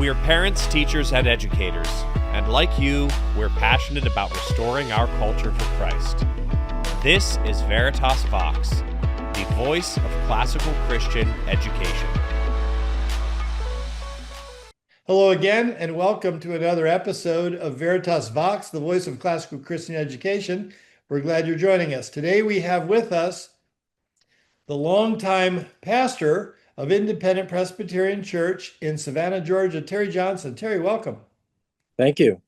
We're parents, teachers, and educators, and like you, we're passionate about restoring our culture for Christ. This is Veritas Vox, the voice of classical Christian education. Hello again, and welcome to another episode of Veritas Vox, the voice of classical Christian education. We're glad you're joining us. Today we have with us the longtime pastor of Independent Presbyterian Church in Savannah, Georgia, Terry Johnson. Terry, welcome. Thank you.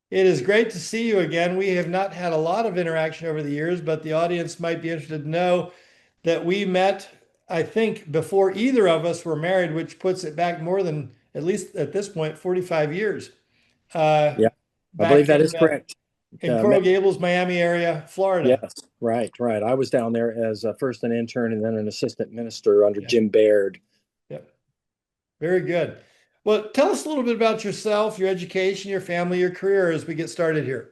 It is great to see you again. We have not had a lot of interaction over the years, but the audience might be interested to know that we met, I think, before either of us were married, which puts it back more than, at least at this point, 45 years. Yeah, I believe that is correct. In Coral Gables, Miami area, Florida. Yes, right. I was down there as first an intern and then an assistant minister under Jim Baird. Yep. Very good. Well, tell us a little bit about yourself, your education, your family, your career as we get started here.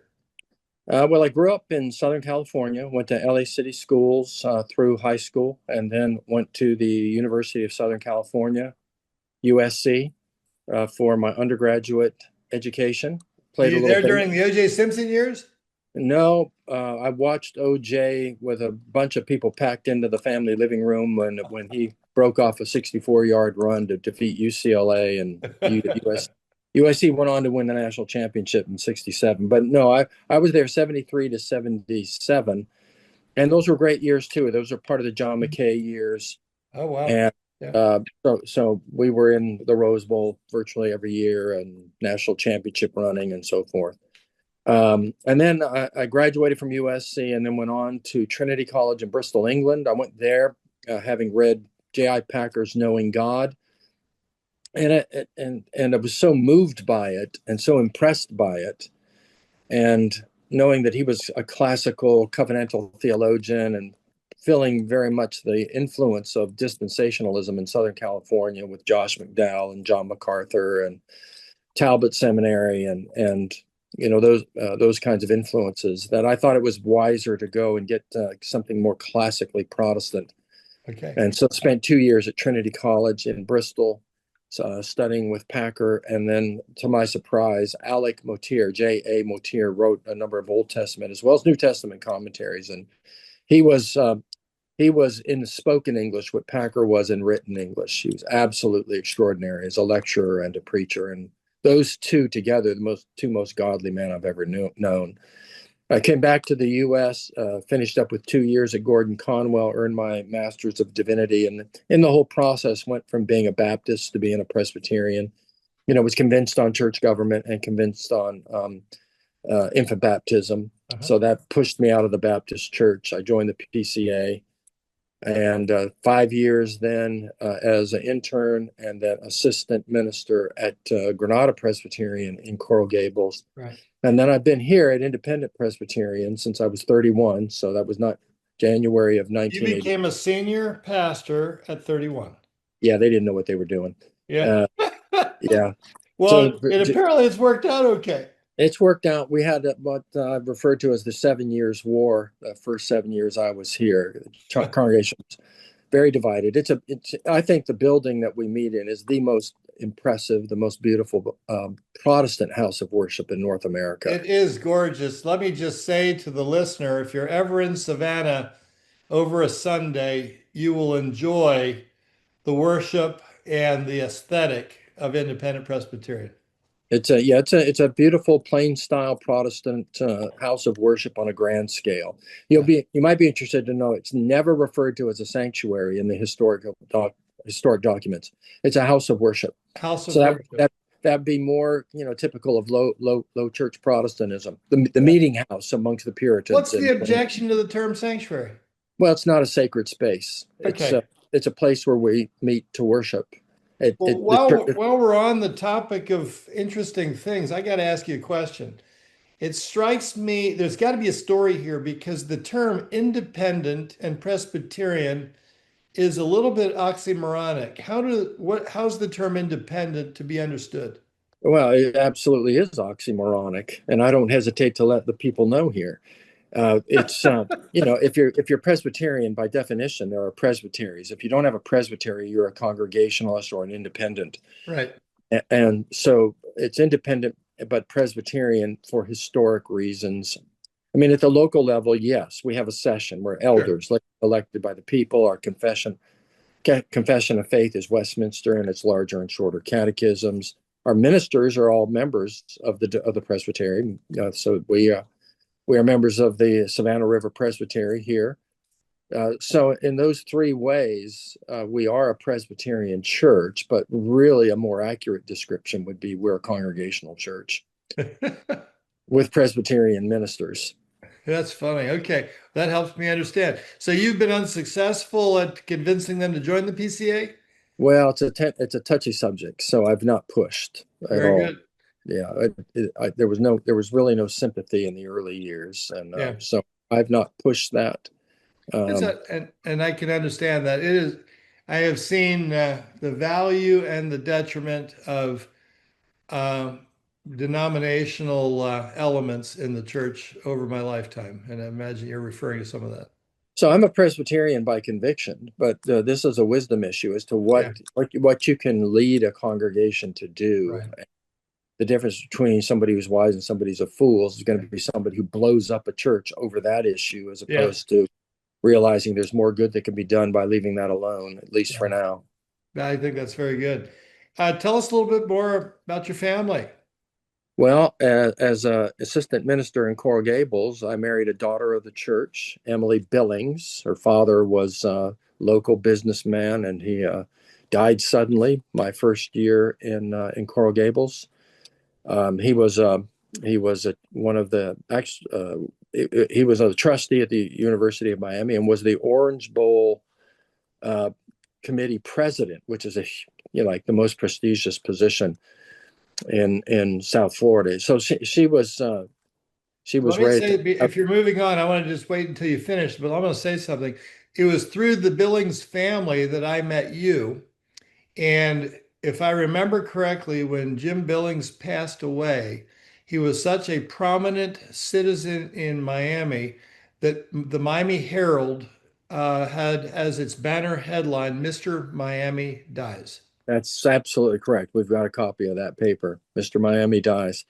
Well, I grew up in Southern California, went to LA City schools through high school, and then went to the University of Southern California, USC, for my undergraduate education. Were you there during the O.J. Simpson years? No, I watched O.J. with a bunch of people packed into the family living room when he broke off a 64-yard run to defeat UCLA, and USC went on to win the national championship in '67. But no, I was there 73 to 77, and those were great years too. Those are part of the John McKay years. Oh wow! And so we were in the Rose Bowl virtually every year, and national championship running, and so forth. And then I graduated from USC, and then went on to Trinity College in Bristol, England. I went there having read J.I. Packer's Knowing God. And I was so moved by it and so impressed by it, and knowing that he was a classical covenantal theologian and feeling very much the influence of dispensationalism in Southern California with Josh McDowell and John MacArthur and Talbot Seminary and you know those kinds of influences, that I thought it was wiser to go and get something more classically Protestant. Okay. And so I spent 2 years at Trinity College in Bristol, studying with Packer, and then to my surprise, Alec Motyer, J.A. Motyer, wrote a number of Old Testament as well as New Testament commentaries, and he was in spoken English what Packer was in written English. He was absolutely extraordinary as a lecturer and a preacher, and those two together, the two most godly men I've ever known. I came back to the U.S., finished up with 2 years at Gordon Conwell, earned my Master's of Divinity, and in the whole process went from being a Baptist to being a Presbyterian. Was convinced on church government and convinced on infant baptism. Uh-huh. So that pushed me out of the Baptist church. I joined the PCA, and 5 years then as an intern and then assistant minister at Granada Presbyterian in Coral Gables. Right. And then I've been here at Independent Presbyterian since I was 31. So that was not January of 1980. You became a senior pastor at 31. Yeah, they didn't know what they were doing. Yeah. Yeah. Well, apparently it's worked out okay. It's worked out. We had what I've referred to as the 7 Years' War. The first 7 years I was here, the congregation was very divided. I think the building that we meet in is the most impressive, the most beautiful Protestant house of worship in North America. It is gorgeous. Let me just say to the listener, if you're ever in Savannah over a Sunday, you will enjoy the worship and the aesthetic of Independent Presbyterian. It's a beautiful plain style Protestant house of worship on a grand scale. You might be interested to know it's never referred to as a sanctuary in the historic documents. It's a house of worship. That'd be more typical of low church Protestantism. The meeting house amongst the Puritans. What's the objection to the term sanctuary? Well, it's not a sacred space. Okay. It's a place where we meet to worship. While we're on the topic of interesting things, I got to ask you a question. It strikes me there's got to be a story here, because the term independent and Presbyterian is a little bit oxymoronic. How's the term independent to be understood? Well, it absolutely is oxymoronic, and I don't hesitate to let the people know here. If you're Presbyterian, by definition, there are presbyteries. If you don't have a presbytery, you're a Congregationalist or an independent. Right. And so it's independent, but Presbyterian for historic reasons. I mean, at the local level, yes, we have a session where elders elected by the people. Our confession of faith is Westminster, and it's larger and shorter catechisms. Our ministers are all members of the Presbytery. So we are members of the Savannah River Presbytery here. So in those three ways, we are a Presbyterian church, but really a more accurate description would be we're a congregational church with Presbyterian ministers. That's funny. Okay, that helps me understand. So you've been unsuccessful at convincing them to join the PCA? Well, it's a touchy subject, so I've not pushed at all. Very good. Yeah, there was really no sympathy in the early years, and so I've not pushed that. And I can understand that. It is. I have seen the value and the detriment of denominational elements in the church over my lifetime, and I imagine you're referring to some of that. So I'm a Presbyterian by conviction, but this is a wisdom issue as to what you can lead a congregation to do. Right. The difference between somebody who's wise and somebody who's a fool is going to be somebody who blows up a church over that issue, as opposed to realizing there's more good that can be done by leaving that alone, at least for now. I think that's very good. Tell us a little bit more about your family. Well, as an assistant minister in Coral Gables, I married a daughter of the church, Emily Billings. Her father was a local businessman, and he died suddenly my first year in Coral Gables. He was one of the he was a trustee at the University of Miami and was the Orange Bowl committee president, which is like the most prestigious position in South Florida. So she was ready. If you're moving on, I want to just wait until you finish, but I'm going to say something. It was through the Billings family that I met you. And if I remember correctly, when Jim Billings passed away, he was such a prominent citizen in Miami that the Miami Herald had as its banner headline, "Mr. Miami Dies." That's absolutely correct. We've got a copy of that paper, Mr. Miami Dies.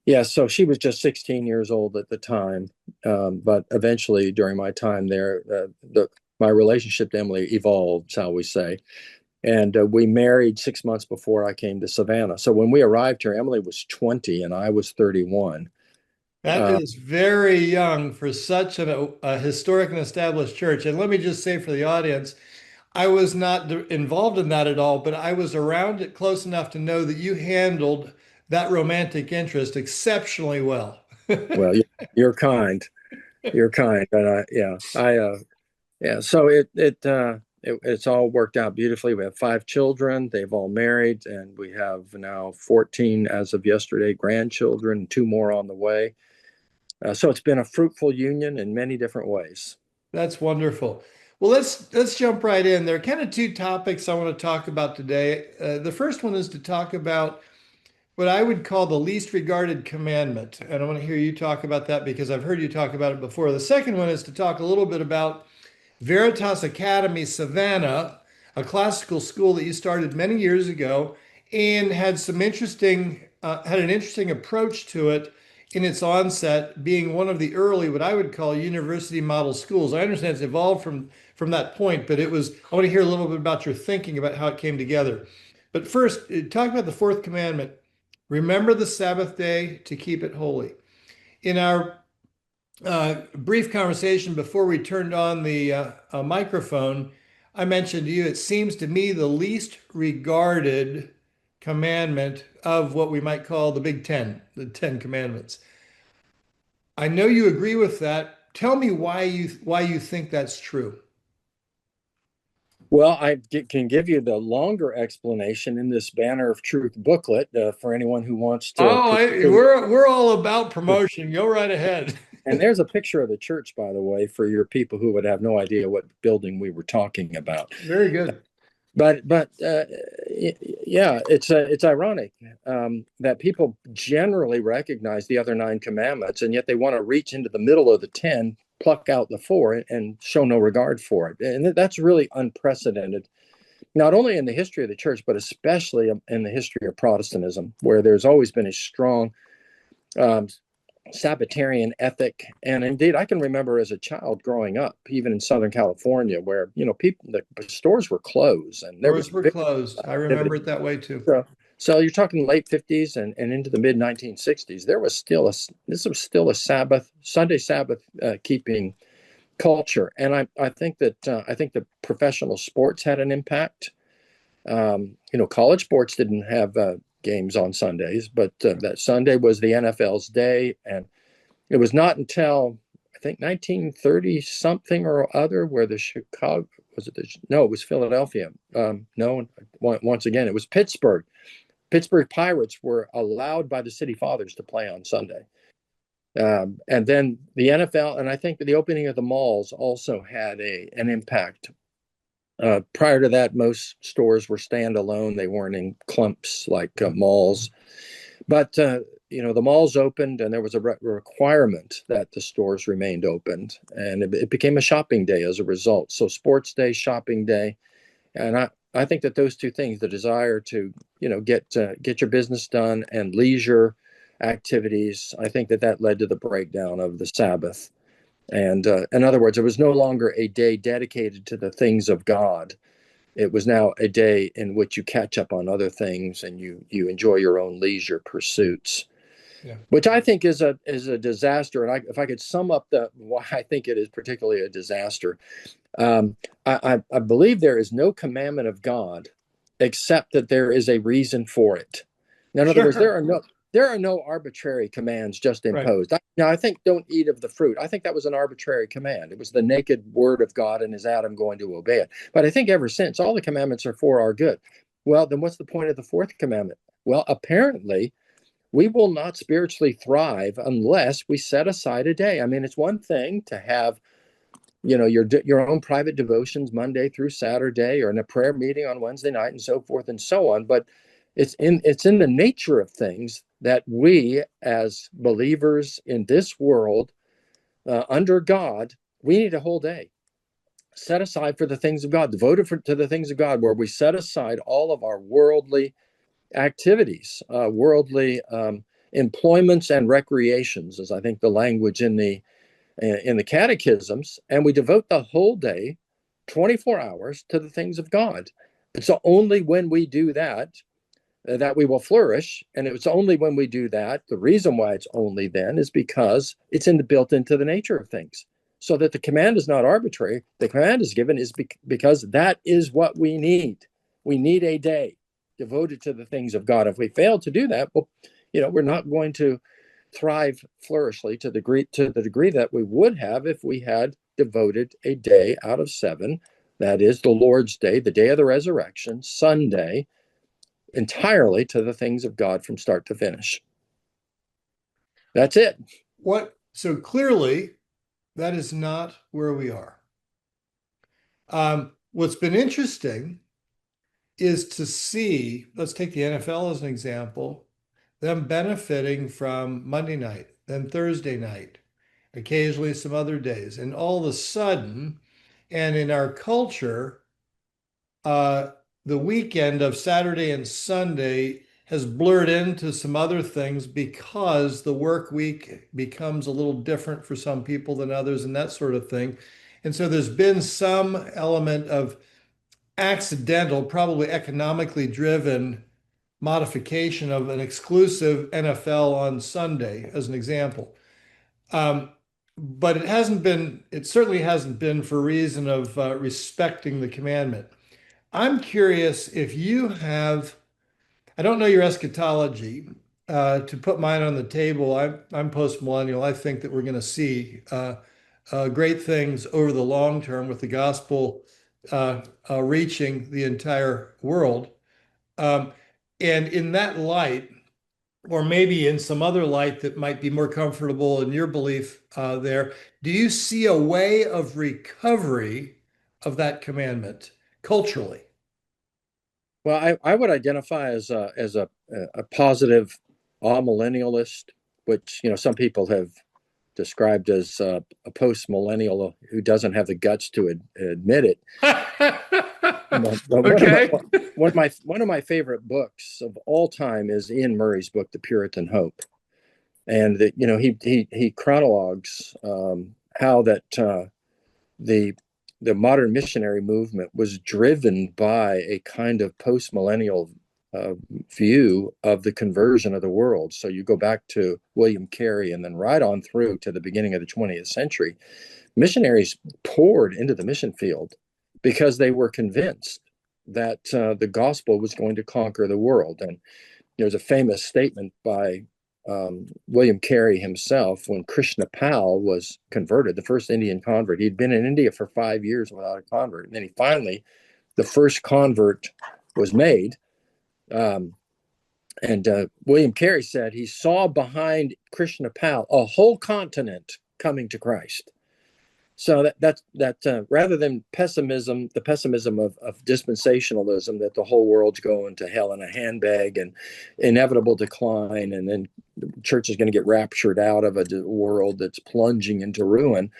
Yeah, so she was just 16 years old at the time, but eventually during my time there, my relationship to Emily evolved, shall we say. And we married 6 months before I came to Savannah. So when we arrived here, Emily was 20 and I was 31. That is very young for such a historic and established church. And let me just say for the audience, I was not involved in that at all, but I was around it close enough to know that you handled that romantic interest exceptionally well. Well, you're kind. You're kind. And so it's all worked out beautifully. We have 5 children. They've all married, and we have now 14 as of yesterday grandchildren, 2 more on the way. So it's been a fruitful union in many different ways. That's wonderful. Well, let's jump right in. There are kind of 2 topics I want to talk about today. The first one is to talk about what I would call the least regarded commandment. And I want to hear you talk about that because I've heard you talk about it before. The second one is to talk a little bit about Veritas Academy, Savannah, a classical school that you started many years ago and had an interesting approach to it in its onset, being one of the early, what I would call university model schools. I understand it's evolved from that point, but I want to hear a little bit about your thinking about how it came together. But first, talk about the 4th commandment. Remember the Sabbath day to keep it holy. In our brief conversation before we turned on the microphone, I mentioned to you, it seems to me the least regarded commandment of what we might call the Big Ten, the 10 Commandments. I know you agree with that. Tell me why you think that's true. Well, I can give you the longer explanation in this Banner of Truth booklet for anyone who wants to. We're all about promotion. Go right ahead. And there's a picture of the church, by the way, for your people who would have no idea what building we were talking about. Very good. But it's ironic that people generally recognize the other 9 commandments, and yet they want to reach into the middle of the 10, pluck out the 4, and show no regard for it. And that's really unprecedented not only in the history of the church, but especially in the history of Protestantism, where there's always been a strong um, Sabbatarian ethic. And indeed, I can remember as a child growing up, even in Southern California, where, the stores were closed and there was Doors were closed. I remember it that way too. so you're talking late 50s and into the mid 1960s. This was still a Sunday Sabbath keeping culture. And I think that professional sports had an impact. College sports didn't have games on Sundays, but that Sunday was the NFL's day. And it was not until I think 1930 something or other where it was Philadelphia. No, once again, it was Pittsburgh. Pittsburgh Pirates were allowed by the city fathers to play on Sunday. And then the NFL, and I think the opening of the malls also had an impact. Prior to that, most stores were standalone. They weren't in clumps like malls. But, the malls opened and there was a requirement that the stores remained open. And it became a shopping day as a result. So sports day, shopping day. And I think that those two things, the desire to, get your business done and leisure activities, I think that led to the breakdown of the Sabbath. And in other words, it was no longer a day dedicated to the things of God. It was now a day in which you catch up on other things and you enjoy your own leisure pursuits, which I think is a disaster. And if I could sum up why I think it is particularly a disaster, I believe there is no commandment of God except that there is a reason for it. Now, in other words, there are no arbitrary commands just imposed. Right. Now, I think don't eat of the fruit. I think that was an arbitrary command. It was the naked word of God, and is Adam going to obey it? But I think ever since, all the commandments are for our good. Well, then what's the point of the fourth commandment? Well, apparently, we will not spiritually thrive unless we set aside a day. I mean, it's one thing to have your own private devotions Monday through Saturday, or in a prayer meeting on Wednesday night, and so forth and so on. But it's in the nature of things that we, as believers in this world, under God, we need a whole day set aside for the things of God, devoted to the things of God, where we set aside all of our worldly activities, worldly employments and recreations, as I think the language in the catechisms, and we devote the whole day, 24 hours, to the things of God. It's only when we do that that we will flourish. And it's only when we do that, the reason why it's only then is because it's built into the nature of things. So that the command is not arbitrary. The command is given because that is what we need. We need a day devoted to the things of God. If we fail to do that, well, we're not going to thrive flourishly to the degree that we would have if we had devoted a day out of 7, that is the Lord's Day, the day of the resurrection, Sunday, entirely to the things of God from start to finish. That's it. So clearly, that is not where we are. What's been interesting is to see, let's take the NFL as an example, them benefiting from Monday night, then Thursday night, occasionally some other days. And all of a sudden, and in our culture, the weekend of Saturday and Sunday has blurred into some other things because the work week becomes a little different for some people than others and that sort of thing. And so there's been some element of accidental, probably economically driven modification of an exclusive NFL on Sunday, as an example. But it certainly hasn't been for reason of respecting the commandment. I'm curious if you have, I don't know your eschatology. To put mine on the table, I'm post-millennial. I think that we're going to see great things over the long term with the gospel reaching the entire world. And in that light, or maybe in some other light that might be more comfortable in your belief there, do you see a way of recovery of that commandment culturally? Well, I would identify as a positive amillennialist, which some people have described as a post-millennial who doesn't have the guts to admit it. But Okay. one of my favorite books of all time is Ian Murray's book, The Puritan Hope, and that he chronologues how that the modern missionary movement was driven by a kind of post-millennial view of the conversion of the world. So you go back to William Carey and then right on through to the beginning of the 20th century, missionaries poured into the mission field because they were convinced that the gospel was going to conquer the world. And there's a famous statement by William Carey himself when Krishna Pal was converted, the first Indian convert. He'd been in India for 5 years without a convert. And then the first convert was made. William Carey said he saw behind Krishna Pal a whole continent coming to Christ. So that rather than pessimism, the pessimism of dispensationalism, that the whole world's going to hell in a handbag and inevitable decline, and then the church is going to get raptured out of a world that's plunging into ruin.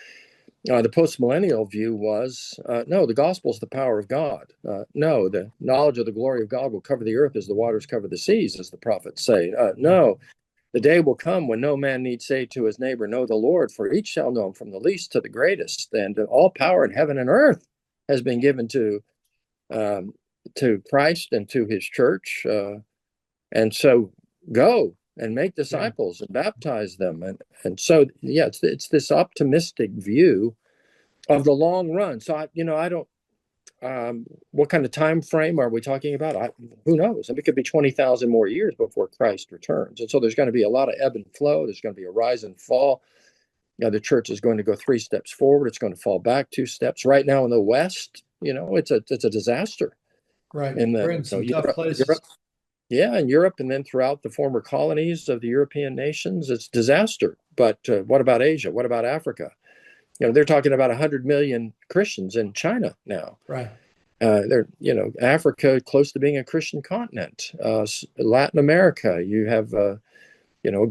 The post-millennial view was, no, the gospel is the power of God. No, the knowledge of the glory of God will cover the earth as the waters cover the seas, as the prophets say. No, the day will come when no man need say to his neighbor, know the Lord, for each shall know him from the least to the greatest. And all power in heaven and earth has been given to Christ and to his church. And so go and make disciples and baptize them. And so, yeah, it's this optimistic view of the long run. So, I don't, what kind of time frame are we talking about? Who knows? It could be 20,000 more years before Christ returns. And so there's going to be a lot of ebb and flow. There's going to be a rise and fall. The church is going to go 3 steps forward. It's going to fall back 2 steps. Right now in the West, it's a disaster. Right. We're in some tough places. Europe, in Europe, and then throughout the former colonies of the European nations, it's disaster. But what about Asia? What about Africa? They're talking about 100 million Christians in China now. Right. Africa, close to being a Christian continent. Latin America, you have,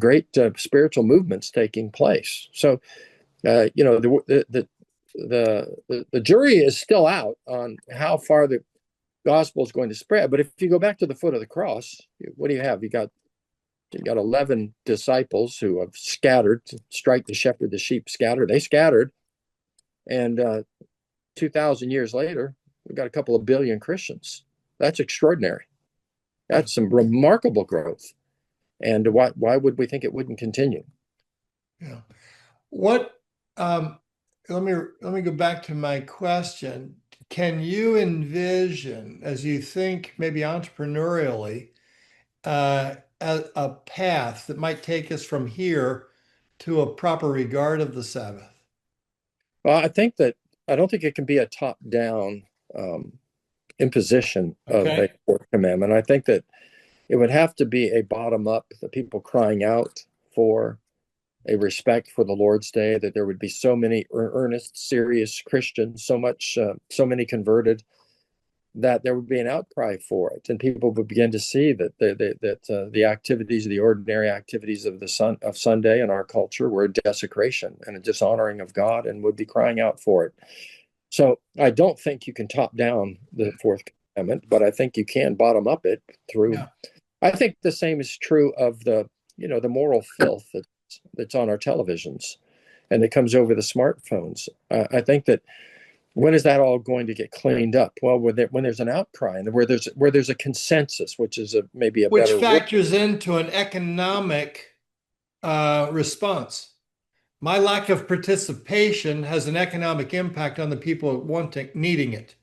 great spiritual movements taking place. So, the jury is still out on how far the gospel is going to spread. But if you go back to the foot of the cross, what do you have? You got 11 disciples who have scattered. Strike the shepherd, the sheep scatter. They scattered. And 2,000 years later, we've got a couple of billion Christians. That's extraordinary. That's some remarkable growth. And why would we think it wouldn't continue? Yeah. What? Let me go back to my question. Can you envision, as you think maybe entrepreneurially, a path that might take us from here to a proper regard of the Sabbath? Well, I don't think it can be a top-down imposition of a fourth commandment. I think that it would have to be a bottom-up, the people crying out for a respect for the Lord's Day, that there would be so many earnest, serious Christians, so many converted, that there would be an outcry for it, and people would begin to see that the activities, the ordinary activities of Sunday in our culture were a desecration and a dishonoring of God, and would be crying out for it. So I don't think you can top down the fourth commandment, but I think you can bottom up it through. Yeah. I think the same is true of the moral filth that's on our televisions and that comes over the smartphones. I think that when is that all going to get cleaned up? Well, when there's an outcry and where there's a consensus, which is maybe a which better factors into an economic response. My lack of participation has an economic impact on the people needing it.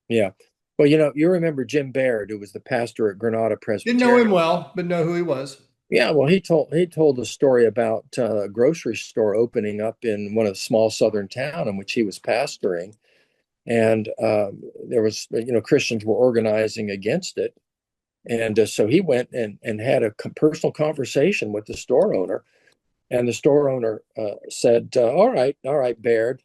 Yeah. Well, you remember Jim Baird, who was the pastor at Granada Presbyterian. Didn't know him well, but know who he was. Yeah, well, he told a story about a grocery store opening up in one of the small southern town in which he was pastoring, and there was Christians were organizing against it, and so he went and had a personal conversation with the store owner, and the store owner said, "All right, Baird,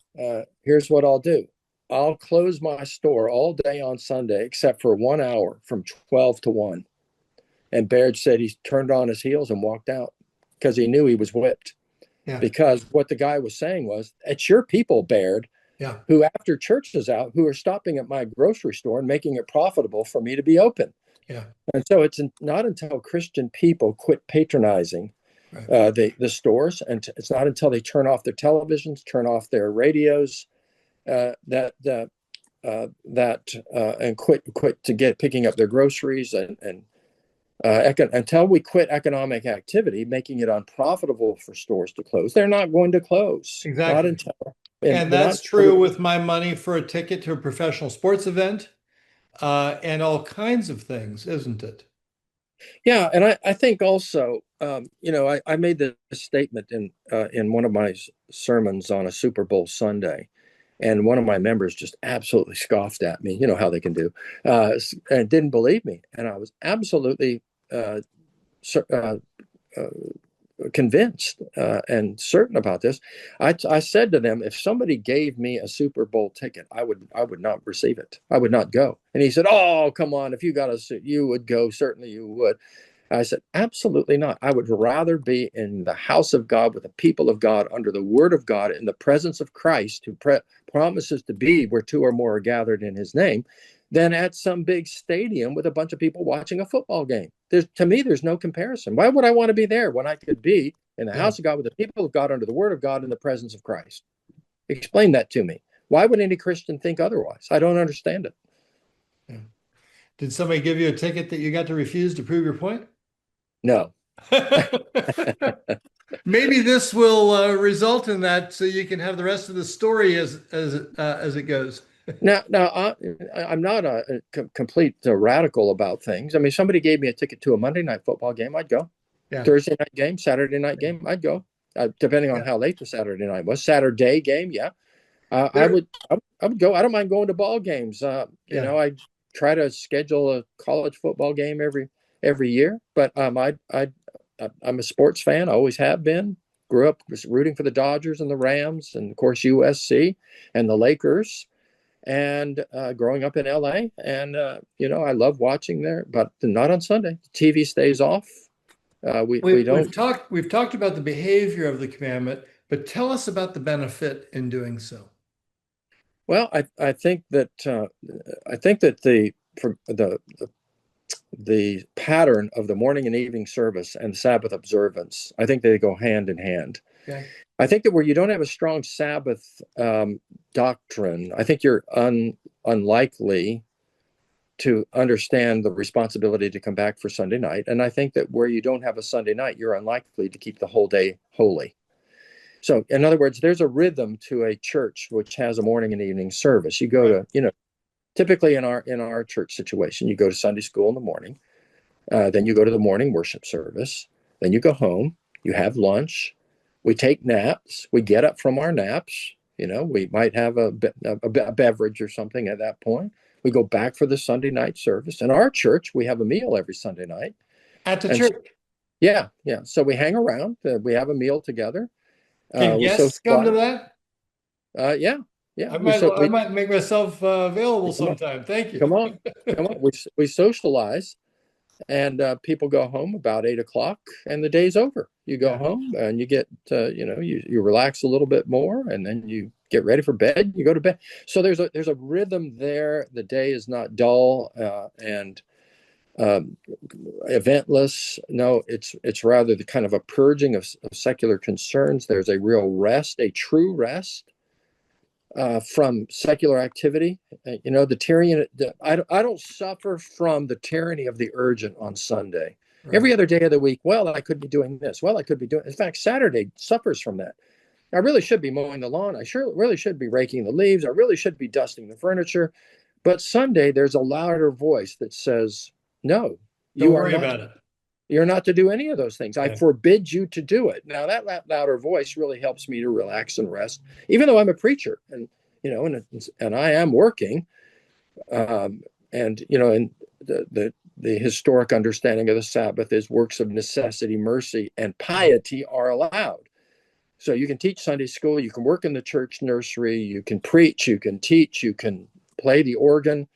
here's what I'll do. I'll close my store all day on Sunday except for 1 hour from 12 to 1. And Baird said he turned on his heels and walked out because he knew he was whipped. Yeah. Because what the guy was saying was, it's your people, Baird, Yeah. who after church is out, who are stopping at my grocery store and making it profitable for me to be open. Yeah. And so it's not until Christian people quit patronizing the stores, and it's not until they turn off their televisions, turn off their radios, and quit to get picking up their groceries and until we quit economic activity, making it unprofitable for stores to close, they're not going to close. Exactly. Not until, and that's true with my money for a ticket to a professional sports event, and all kinds of things, isn't it? Yeah, and I think also, I made this statement in one of my sermons on a Super Bowl Sunday, and one of my members just absolutely scoffed at me. You know how they can do, and didn't believe me. And I was absolutely convinced and certain about this. I said to them, if somebody gave me a Super Bowl ticket, I would not receive it. I would not go. And he said, "Oh, come on! If you got a suit, you would go. Certainly, you would." I said, absolutely not. I would rather be in the house of God with the people of God, under the word of God, in the presence of Christ, who promises to be where two or more are gathered in his name, than at some big stadium with a bunch of people watching a football game. To me, there's no comparison. Why would I want to be there when I could be in the house of God with the people of God, under the word of God, in the presence of Christ? Explain that to me. Why would any Christian think otherwise? I don't understand it. Yeah. Did somebody give you a ticket that you got to refuse to prove your point? No. Maybe this will result in that, so you can have the rest of the story as it goes. Now, I'm not a complete radical about things. I mean, somebody gave me a ticket to a Monday night football game, I'd go. Yeah. Thursday night game, Saturday night game, I'd go. Depending on how late the Saturday night was. Saturday game, yeah. I would go. I don't mind going to ball games. I try to schedule a college football game every year. But I'm a sports fan. I always have been. Grew up rooting for the Dodgers and the Rams, and of course USC and the Lakers. And growing up in LA, and I love watching there, but not on Sunday. The TV stays off. We don't. We've talked about the behavior of the commandment, but tell us about the benefit in doing so. Well, I think that the pattern of the morning and evening service and Sabbath observance, I think they go hand in hand. Okay. I think that where you don't have a strong Sabbath doctrine, I think you're unlikely to understand the responsibility to come back for Sunday night. And I think that where you don't have a Sunday night, you're unlikely to keep the whole day holy. So in other words, there's a rhythm to a church which has a morning and evening service. You go to, typically in our church situation, you go to Sunday school in the morning, then you go to the morning worship service, then you go home, you have lunch, we take naps, we get up from our naps, we might have a beverage or something at that point. We go back for the Sunday night service. In our church, we have a meal every Sunday night. At the church? Yeah. So we hang around, we have a meal together. Can guests come to that? Yeah. I might make myself available sometime. Thank you. Come on. We socialize, and people go home about 8:00, and the day's over. You go home, and you get you relax a little bit more, and then you get ready for bed. You go to bed. So there's a rhythm there. The day is not dull and eventless. No, it's rather the kind of a purging of secular concerns. There's a real rest, a true rest from secular activity. The tyranny. I don't suffer from the tyranny of the urgent on Sunday. Right. Every other day of the week, well, I could be doing this. Well, I could be doing. In fact, Saturday suffers from that. I really should be mowing the lawn. I really should be raking the leaves. I really should be dusting the furniture. But Sunday, there's a louder voice that says, no, don't worry about it. You're not to do any of those things. I forbid you to do it. Now, that louder voice really helps me to relax and rest, even though I'm a preacher and I am working. And the historic understanding of the Sabbath is works of necessity, mercy, and piety are allowed. So you can teach Sunday school, you can work in the church nursery, you can preach, you can teach, you can play the organ.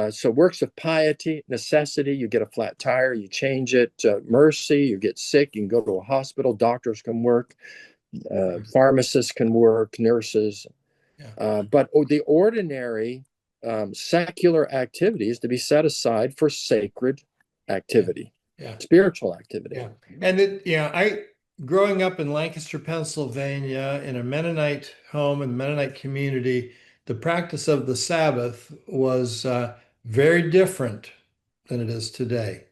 So works of piety, necessity, you get a flat tire, you change it. Mercy, you get sick, you can go to a hospital, doctors can work, pharmacists can work, nurses. But the ordinary secular activity is to be set aside for sacred activity, spiritual activity. Yeah. And growing up in Lancaster, Pennsylvania, in a Mennonite home and Mennonite community, the practice of the Sabbath was very different than it is today.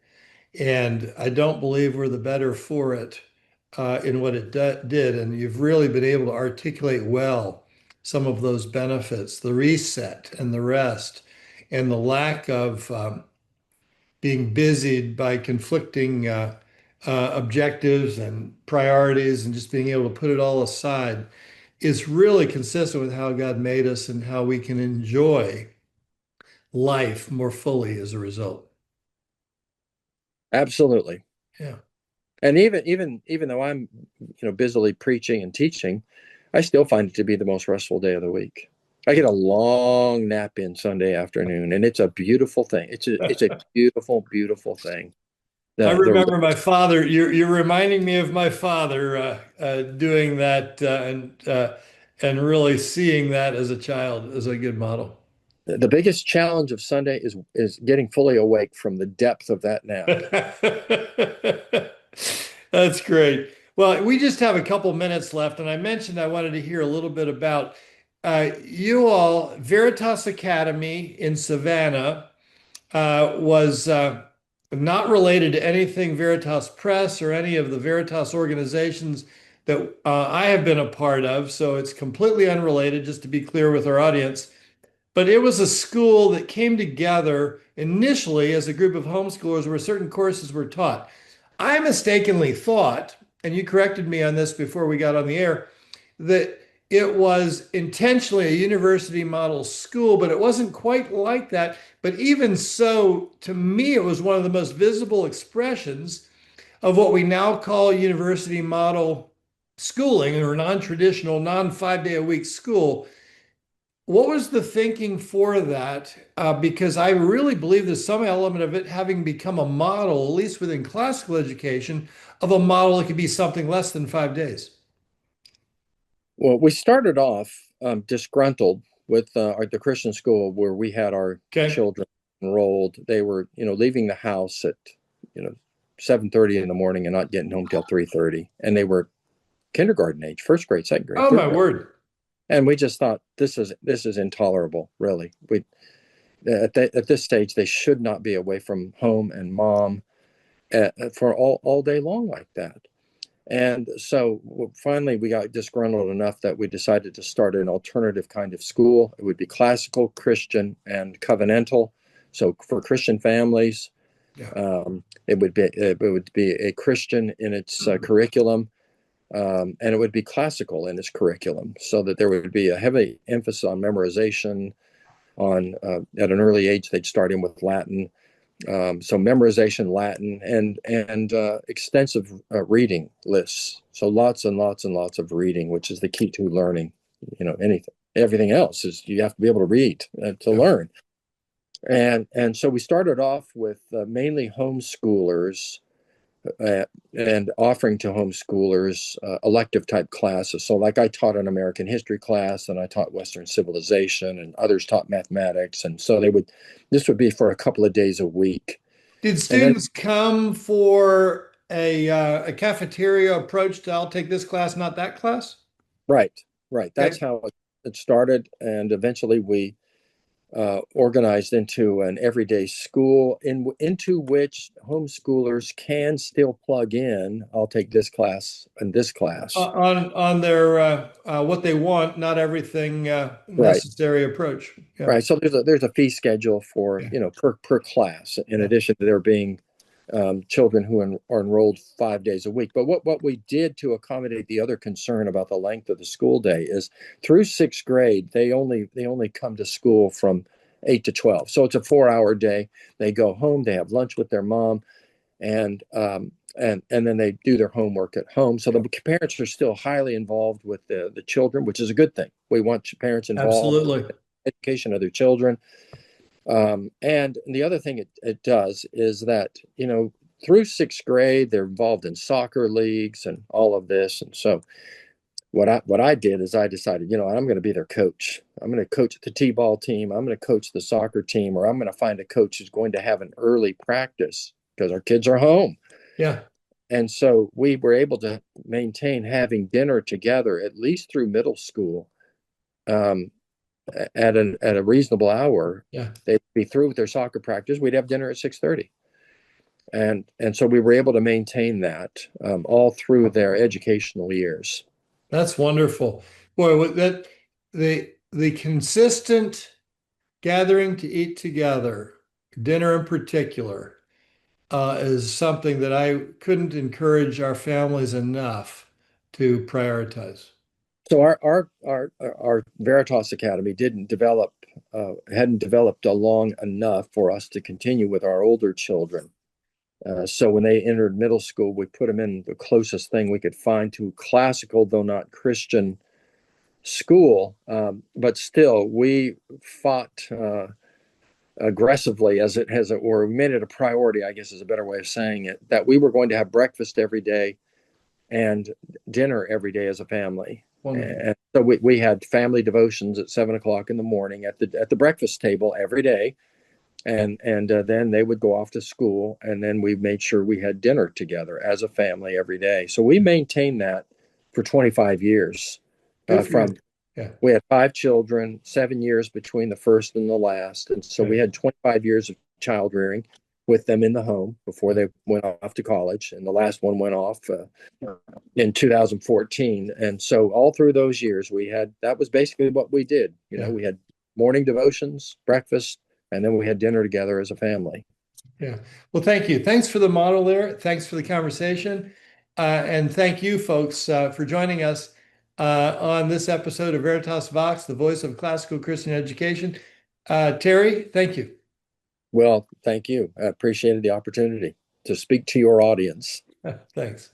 And I don't believe we're the better for it in what it did. And you've really been able to articulate well some of those benefits, the reset and the rest, and the lack of being busied by conflicting objectives and priorities and just being able to put it all aside is really consistent with how God made us and how we can enjoy life more fully as a result. Absolutely. Yeah. And even though I'm, busily preaching and teaching, I still find it to be the most restful day of the week. I get a long nap in Sunday afternoon, and it's a beautiful thing. It's a beautiful, beautiful thing. I remember my father. You're reminding me of my father doing that and really seeing that as a child as a good model. The biggest challenge of Sunday is getting fully awake from the depth of that nap. That's great. Well, we just have a couple minutes left, and I mentioned I wanted to hear a little bit about you all. Veritas Academy in Savannah was not related to anything Veritas Press or any of the Veritas organizations that I have been a part of, so it's completely unrelated, just to be clear with our audience. But it was a school that came together initially as a group of homeschoolers where certain courses were taught. I mistakenly thought, and you corrected me on this before we got on the air, that it was intentionally a university model school, but it wasn't quite like that. But even so, to me, it was one of the most visible expressions of what we now call university model schooling or non-traditional, non-5-day-a-week school. What was the thinking for that? Because I really believe there's some element of it having become a model, at least within classical education, of a model that could be something less than 5 days. Well, we started off disgruntled with the Christian school where we had our children enrolled. They were, leaving the house at, 7:30 in the morning and not getting home till 3:30, and they were kindergarten age, first grade, second grade. Oh my word! And we just thought this is intolerable. Really, at this stage they should not be away from home and mom for all day long like that. And so finally we got disgruntled enough that we decided to start an alternative kind of school. It would be classical, Christian, and covenantal. So for Christian families, it would be a Christian in its curriculum. And it would be classical in its curriculum, so that there would be a heavy emphasis on memorization. At an early age, they'd start in with Latin, so memorization, Latin, and extensive reading lists. So lots and lots and lots of reading, which is the key to learning. Everything else is you have to be able to read to learn. And so we started off with mainly homeschoolers. And offering to homeschoolers elective type classes. So like I taught an American history class, and I taught Western civilization, and others taught mathematics. And so this would be for a couple of days a week. Did students come for a cafeteria approach to I'll take this class, not that class? Right. That's how it started. And eventually we organized into an everyday school into which homeschoolers can still plug in. I'll take this class and this class on their what they want, not everything necessary approach. Yeah. Right. So there's a fee schedule for per class, in addition to there being children who are enrolled 5 days a week. But what we did to accommodate the other concern about the length of the school day is through sixth grade, they only come to school from 8 to 12. So it's a 4-hour day. They go home, they have lunch with their mom, and then they do their homework at home. So the parents are still highly involved with the children, which is a good thing. We want parents involved in the education of their children. And the other thing it does is that, through sixth grade, they're involved in soccer leagues and all of this. And so what I did is I decided, I'm going to be their coach. I'm going to coach the t-ball team. I'm going to coach the soccer team, or I'm going to find a coach who's going to have an early practice because our kids are home. Yeah. And so we were able to maintain having dinner together at least through middle school, at a reasonable hour. Yeah. They'd be through with their soccer practice. We'd have dinner at 6:30. And so we were able to maintain that all through their educational years. That's wonderful. Boy, that the consistent gathering to eat together, dinner in particular, is something that I couldn't encourage our families enough to prioritize. So our Veritas Academy hadn't developed long enough for us to continue with our older children. So when they entered middle school, we put them in the closest thing we could find to classical, though not Christian, school. But still, we fought aggressively, or we made it a priority, I guess is a better way of saying it, that we were going to have breakfast every day and dinner every day as a family. Wonderful. And so we had family devotions at 7:00 in the morning at the breakfast table every day. And then they would go off to school, and then we made sure we had dinner together as a family every day. So we maintained that for 25 years. We had 5 children, 7 years between the first and the last, and so we had 25 years of child rearing with them in the home before they went off to college, and the last one went off in 2014. And so all through those years, that was basically what we did. We had morning devotions, breakfast, and then we had dinner together as a family. Yeah. Well, thank you. Thanks for the model there. Thanks for the conversation. And thank you, folks, for joining us on this episode of Veritas Vox, the voice of classical Christian education. Terry, thank you. Well, thank you. I appreciated the opportunity to speak to your audience. Thanks.